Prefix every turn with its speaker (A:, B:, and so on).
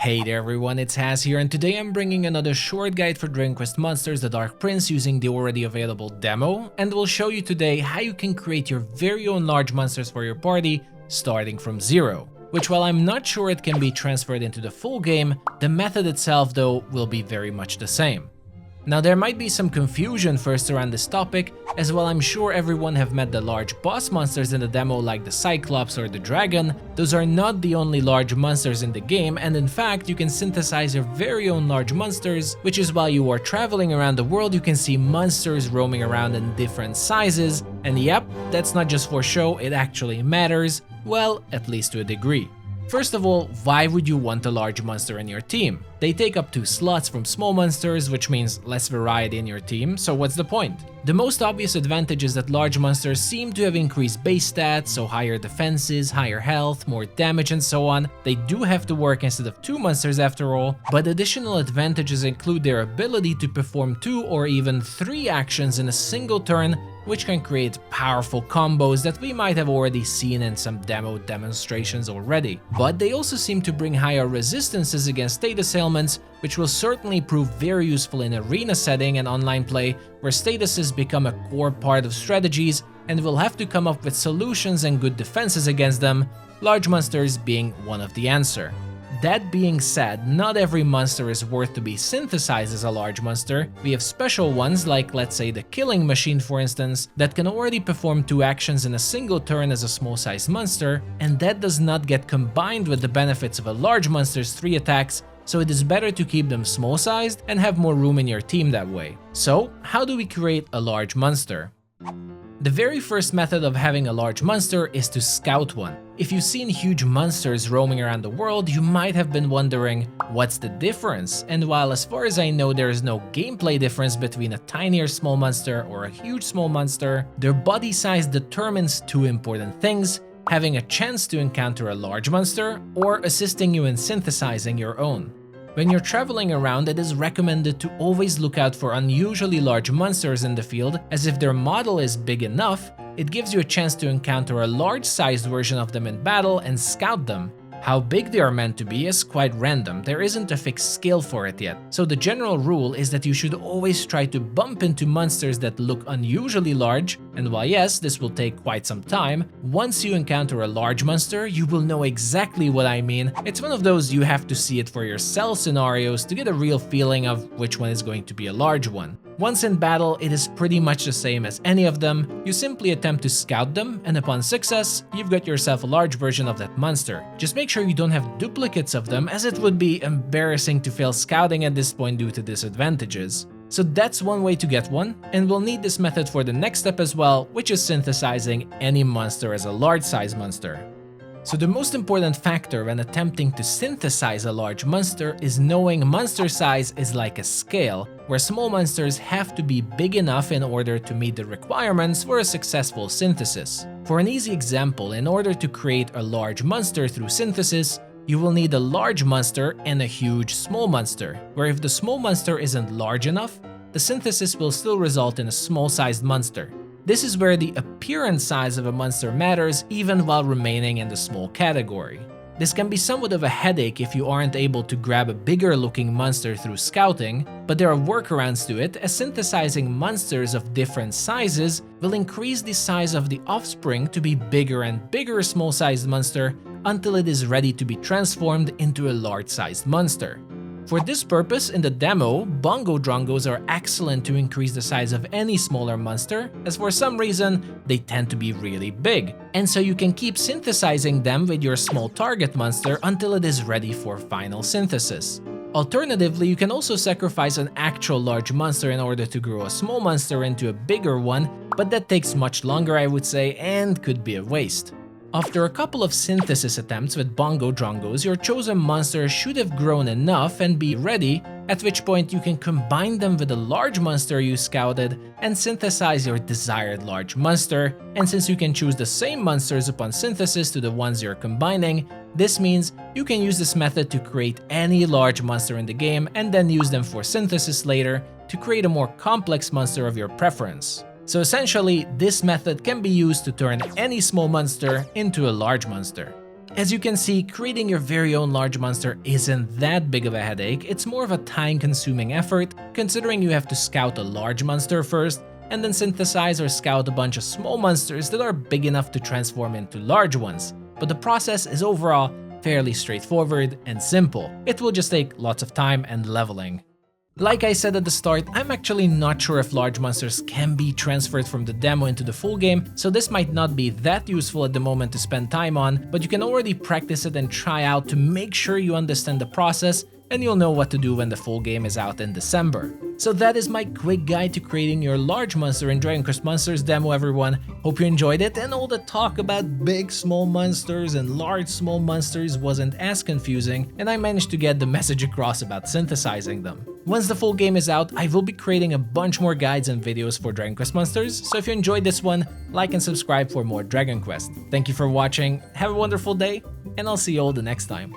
A: Hey there everyone, it's Haz here, and today I'm bringing another short guide for Dragon Quest Monsters the Dark Prince using the already available demo, and we'll show you today how you can create your very own large monsters for your party starting from zero. Which, while I'm not sure it can be transferred into the full game, the method itself though will be very much the same. Now there might be some confusion first around this topic, as well I'm sure everyone have met the large boss monsters in the demo like the Cyclops or the Dragon. Those are not the only large monsters in the game, and in fact you can synthesize your very own large monsters, which is while you are traveling around the world you can see monsters roaming around in different sizes, and yep, that's not just for show, it actually matters, well, at least to a degree. First of all, why would you want a large monster in your team? They take up 2 slots from small monsters, which means less variety in your team, so what's the point? The most obvious advantage is that large monsters seem to have increased base stats, so higher defenses, higher health, more damage and so on. They do have to work instead of 2 monsters after all, but additional advantages include their ability to perform 2 or even 3 actions in a single turn, which can create powerful combos that we might have already seen in some demo demonstrations already. But they also seem to bring higher resistances against status ailments, which will certainly prove very useful in arena setting and online play, where statuses become a core part of strategies and we'll have to come up with solutions and good defenses against them, large monsters being one of the answer. That being said, not every monster is worth to be synthesized as a large monster. We have special ones like, let's say, the Killing Machine for instance, that can already perform 2 actions in a single turn as a small-sized monster, and that does not get combined with the benefits of a large monster's 3 attacks, so it is better to keep them small-sized and have more room in your team that way. So, how do we create a large monster? The very first method of having a large monster is to scout one. If you've seen huge monsters roaming around the world, you might have been wondering, what's the difference? And while as far as I know there is no gameplay difference between a tinier small monster or a huge small monster, their body size determines 2 important things: having a chance to encounter a large monster or assisting you in synthesizing your own. When you're traveling around, it is recommended to always look out for unusually large monsters in the field, as if their model is big enough, it gives you a chance to encounter a large-sized version of them in battle and scout them. How big they are meant to be is quite random, there isn't a fixed scale for it yet, so the general rule is that you should always try to bump into monsters that look unusually large, and while yes, this will take quite some time, once you encounter a large monster, you will know exactly what I mean. It's one of those you have to see it for yourself scenarios to get a real feeling of which one is going to be a large one. Once in battle, it is pretty much the same as any of them. You simply attempt to scout them, and upon success, you've got yourself a large version of that monster. Just make sure you don't have duplicates of them, as it would be embarrassing to fail scouting at this point due to disadvantages. So that's one way to get one, and we'll need this method for the next step as well, which is synthesizing any monster as a large size monster. So the most important factor when attempting to synthesize a large monster is knowing monster size is like a scale, where small monsters have to be big enough in order to meet the requirements for a successful synthesis. For an easy example, in order to create a large monster through synthesis, you will need a large monster and a huge small monster, where if the small monster isn't large enough, the synthesis will still result in a small-sized monster. This is where the appearance size of a monster matters even while remaining in the small category. This can be somewhat of a headache if you aren't able to grab a bigger looking monster through scouting, but there are workarounds to it, as synthesizing monsters of different sizes will increase the size of the offspring to be bigger and bigger small-sized monster until it is ready to be transformed into a large-sized monster. For this purpose, in the demo, Bongo Drongos are excellent to increase the size of any smaller monster, as for some reason, they tend to be really big, and so you can keep synthesizing them with your small target monster until it is ready for final synthesis. Alternatively, you can also sacrifice an actual large monster in order to grow a small monster into a bigger one, but that takes much longer, I would say, and could be a waste. After a couple of synthesis attempts with Bongo Drongos, your chosen monster should have grown enough and be ready, at which point you can combine them with a large monster you scouted and synthesize your desired large monster. And since you can choose the same monsters upon synthesis to the ones you're combining, this means you can use this method to create any large monster in the game and then use them for synthesis later to create a more complex monster of your preference. So essentially, this method can be used to turn any small monster into a large monster. As you can see, creating your very own large monster isn't that big of a headache, it's more of a time-consuming effort, considering you have to scout a large monster first, and then synthesize or scout a bunch of small monsters that are big enough to transform into large ones. But the process is overall fairly straightforward and simple. It will just take lots of time and leveling. Like I said at the start, I'm actually not sure if large monsters can be transferred from the demo into the full game, so this might not be that useful at the moment to spend time on, but you can already practice it and try out to make sure you understand the process, and you'll know what to do when the full game is out in December. So that is my quick guide to creating your large monster in Dragon Quest Monsters demo, everyone. Hope you enjoyed it, and all the talk about big small monsters and large small monsters wasn't as confusing, and I managed to get the message across about synthesizing them. Once the full game is out, I will be creating a bunch more guides and videos for Dragon Quest Monsters, so if you enjoyed this one, like and subscribe for more Dragon Quest. Thank you for watching, have a wonderful day, and I'll see you all the next time.